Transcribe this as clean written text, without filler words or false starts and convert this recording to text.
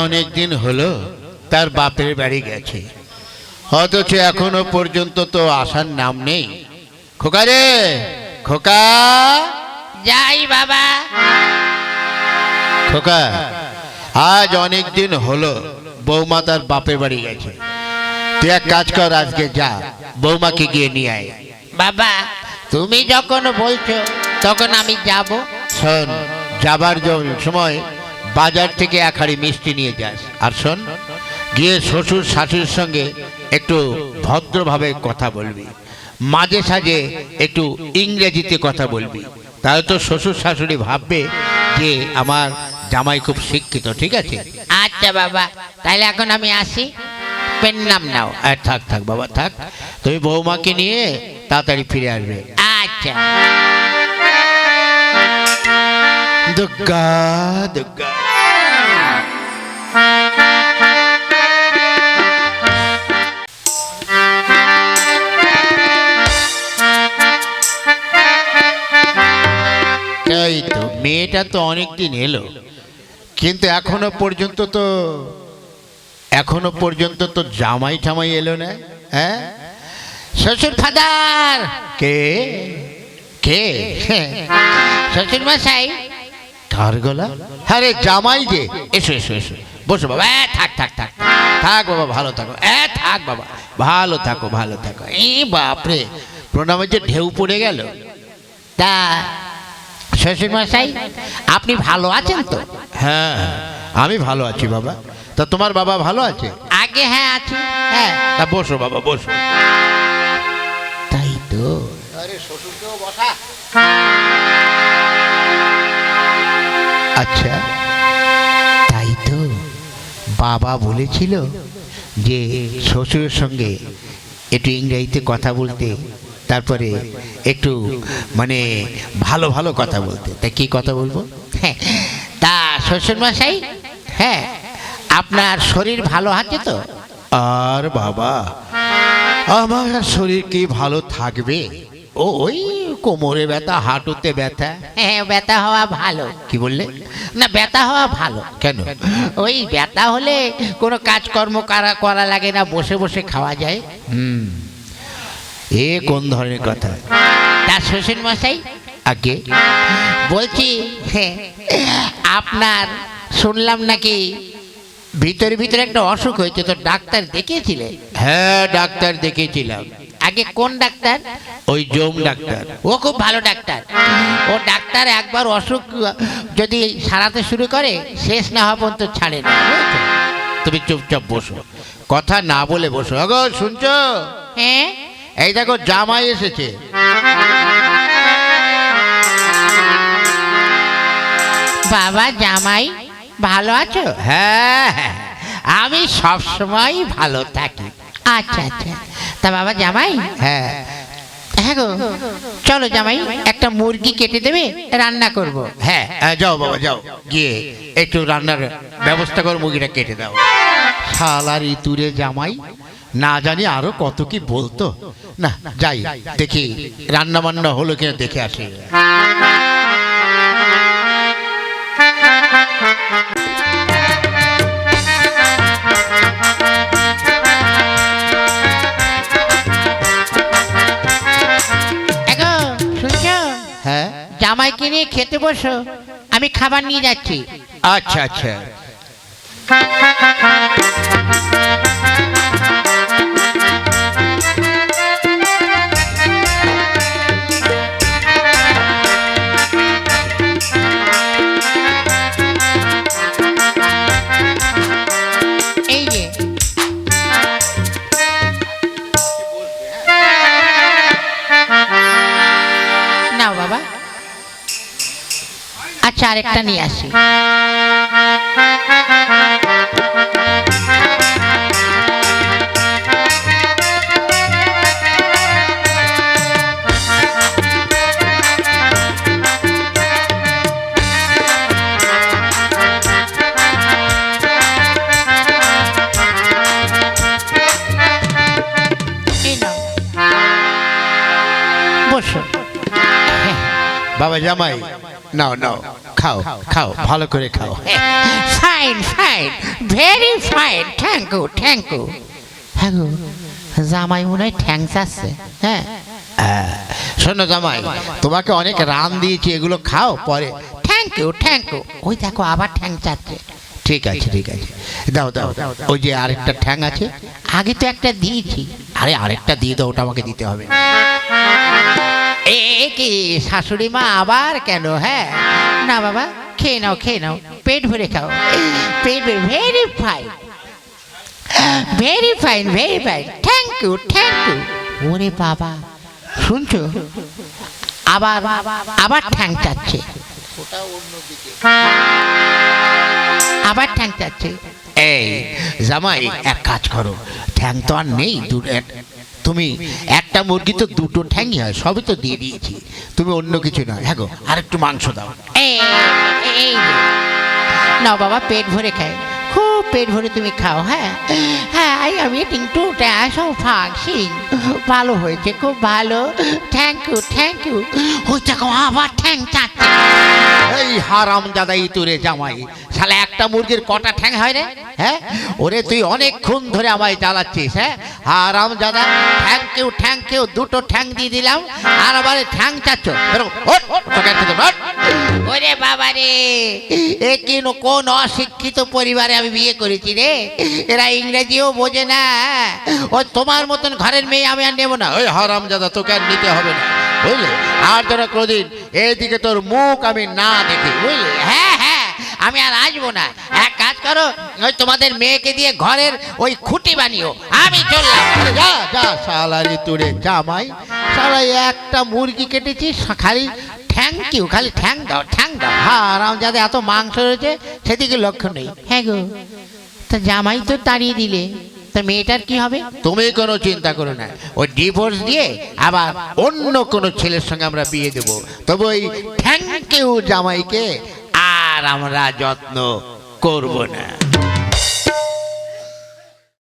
অনেক দিন হলো তার বাপের বাড়ি গেছে, অথচ এখনো পর্যন্ত তো আসার নাম নেই। খোকা রে, খোকা। যাই বাবা। খোকা, আজ অনেক দিন হলো বৌমা তার বাপের বাড়ি গেছে, তুই এক কাজ কর, আজকে যা বৌমাকে গিয়ে নিয়ে আয়। বাবা তুমি যখন বলছো তখন আমি যাব। শোন, যাবার সময় বাজার থেকে এক হাঁড়ি মিষ্টি নিয়ে যাস। আর শোন, গিয়ে শ্বশুর শাশুড়ির সঙ্গে একটু ভদ্রভাবে কথা বলবি, মাঝে সাঝে একটু ইংরেজিতে কথা বলবি, তাহলে তো শ্বশুর শাশুড়ি ভাববে যে আমার জামাই খুব শিক্ষিত। ঠিক আছে? আচ্ছা বাবা, তাহলে এখন আমি আসি, পেন নাম নাও। থাক থাক বাবা থাক, তুমি বৌমাকে নিয়ে তাড়াতাড়ি ফিরে আসবে। আচ্ছা। দুর্গা দুর্গা। এই তো মেয়েটা তো অনেকদিন এলো, কিন্তু এখনো পর্যন্ত তো জামাই ঠামাই এলো না। হ্যাঁ, শ্বশুর ফাদার। কে কে? শ্বশুর মশাই। কার গলা? আরে জামাই যে। এসো এসো এসো, বসো বাবা। থাক থাক থাক থাক বাবা, ভালো থাকো। থাক বাবা, ভালো থাকো ভালো থাকো। এই বাপরে, প্রণামের যে ঢেউ পড়ে গেল। তা শ্বশুর মশাই আপনি ভালো আছেন তো? হ্যাঁ, আমি ভালো আছি বাবা। তা তোমার বাবা ভালো আছে? আগে হ্যাঁ আছি। হ্যাঁ। তা বসো বাবা বসো। তাই তো। আরে শ্বশুরকেও বসা। আচ্ছা, তাই তো বাবা বলেছিল যে শ্বশুরের সঙ্গে একটু ইংরেজিতে কথা বলতে, তারপরে একটু মানে ভালো ভালো কথা বলতে। তা কি কথা বলবো? হ্যাঁ, তা শ্বশুর মশাই, হ্যাঁ আপনার শরীর ভালো আছে তো? আর বাবা, আমার শরীর কি ভালো থাকবে? ওই কোমরে ব্যথা, হাঁটুতে ব্যথা। হ্যাঁ, ব্যথা হওয়া ভালো। কি বললে? না, ব্যথা হওয়া ভালো। কেন? ওই ব্যথা হলে কোনো কাজকর্ম করা লাগে না, বসে বসে খাওয়া যায়। এ কোন ধরনের কথা? তার শ্বশুর মশাই আগে বলছি, হ্যাঁ, আপনার শুনলাম নাকি ভিতরে ভিতরে একটা অসুখ হয়েছে, তো ডাক্তার দেখিয়েছিলে? হ্যাঁ, ডাক্তার দেখিয়েছিলাম। আগে কোন ডাক্তার? ওই জম ডাক্তার। ও খুব ভালো ডাক্তার। ও ডাক্তার একবার অসুখ যদি সারাতে শুরু করে, শেষ না হওয়া পর্যন্ত ছাড়ে না, বুঝেছো? তুমি চুপচাপ বসো, কথা না বলে বসো। আগো শুনছো? হ্যাঁ। এই দেখো জামাই এসেছে। বাবা জামাই ভালো আছো? হ্যাঁ হ্যাঁ, আমি সব সময় ভালো থাকি। আচ্ছা আচ্ছা, তা বাবা জামাই, হ্যাঁ হ্যাঁ গো, চলো জামাই, একটা মুরগি কেটে দেবে, রান্না করব। হ্যাঁ, যাও বাবা যাও, গিয়ে একটু রান্নার ব্যবস্থা করো, মুরগিটা কেটে দাও। শালার ইতুরে জামাই, না জানি আরো কত কি বলতো। না যাই দেখি রান্না বান্না হলো কিনা দেখে আসি। এগো শুনছো? হ্যাঁ, জামাইকে নিয়ে খেতে বসো, আমি খাবার নিয়ে যাচ্ছি। আচ্ছা আচ্ছা। এই যে নাও বাবা। আচ্ছা, আরেকটা নিয়ে আসি। এই নাও, বসো। বাবা জামাই, নাও নাও খাও খাও ভালো করে খাও। Fine fine, very fine, thank you thank you. হ্যাঁ গো, জামাই মনে হয় ঠ্যাং চাচ্ছে। হ্যাঁ শোনো জামাই, তোমাকে অনেক রান দিয়েছি, এগুলো খাও পরে। Thank you thank you. ওই দেখো আবার ঠ্যাং চাচ্ছে। ঠিক আছে ঠিক আছে, দাও দাও, ওই যে আরেকটা ঠ্যাং আছে। আগে তো একটা দিয়েছি। আরে আরেকটা দিয়ে দাও, ওটা আমাকে দিতে হবে। এ কি শাশুড়ি মা আবার কেন? হ্যাঁ না বাবা, খেয়ে নাও খেয়ে নাও, পেট ভরে খাও, পেট ভরে। Very fine very fine very fine, thank you thank you. ওরে বাবা, শুনছো? আবার আবার ঠ্যাং চাচ্ছে, আবার ঠ্যাং চাচ্ছে। এই জামাই, এক কাজ করো, ঠ্যাং তো আর নেই, তুমি একটা মুরগি তো দুটো ঠ্যাংই হয়, সবই তো দিয়ে দিয়েছি, তুমি অন্য কিছু না। হ্যাঁ গো, আর একটু মাংস দাও। এই নাও বাবা, পেট ভরে খায়, খুব পেট ভরে তুমি খাও। হ্যাঁ হ্যাঁ, আমি ইটিং টু সব ফাঁকছি, ভালো হয়েছে, খুব ভালো, থ্যাংক ইউ থ্যাংক ইউ। ওই দেখো আবার ঠ্যাং চাচ্ছে। এই হারামজাদা ইতুরে জামাই, শালা একটা মুরগির কটা ঠ্যাং হয় রে? হ্যাঁ, ওরে তুই অনেকক্ষণ ধরে আমায় জ্বালাচ্ছিস। হ্যাঁ হারামজাদা, থ্যাংক ইউ, দুটো ঠ্যাং দিয়ে দিলাম, আর আবার ঠ্যাং চাচ্ছ? বেরো, ওঠ, তোকে একটা দেবো, ওঠ। ওরে বাবা রে, এ কি কোন অশিক্ষিত পরিবারে আমি বিয়ে করেছি রে? এরা ইংরেজিও বোঝে না। ও তোমার মতন ঘরের মেয়ে আমি আর নেবো না। ওই হারামজাদা, তোকে আর নিতে হবে না, বুঝলে? আর যেন কোনোদিন এইদিকে তোর মুখ আমি না দেখি, বুঝলে? হ্যাঁ হ্যাঁ, আমি আর আসবো না। এক কাজ করো, ওই তোমাদের মেয়েকে দিয়ে ঘরের ওই খুঁটি বানিও, আমি চললাম। যা যা শালারি তুরে জামাই, শালা একটা মুরগি কেটেছিস, খালি থ্যাংক ইউ, খালি ঠ্যাং দাও ঠ্যাং দাও। হারামজাদা, এত মাংস রয়েছে, সেদিকে লক্ষ্য নেই। হ্যাঁ গো, তা জামাই তো তাড়িয়ে দিলে, তা মেয়েটার কি হবে? তুমি কোনো চিন্তা করো না, ওই ডিভোর্স দিয়ে আবার অন্য কোনো ছেলের সঙ্গে আমরা বিয়ে দেবো, তবে ওই থ্যাংক ইউ জামাইকে আর আমরা যত্ন করব না।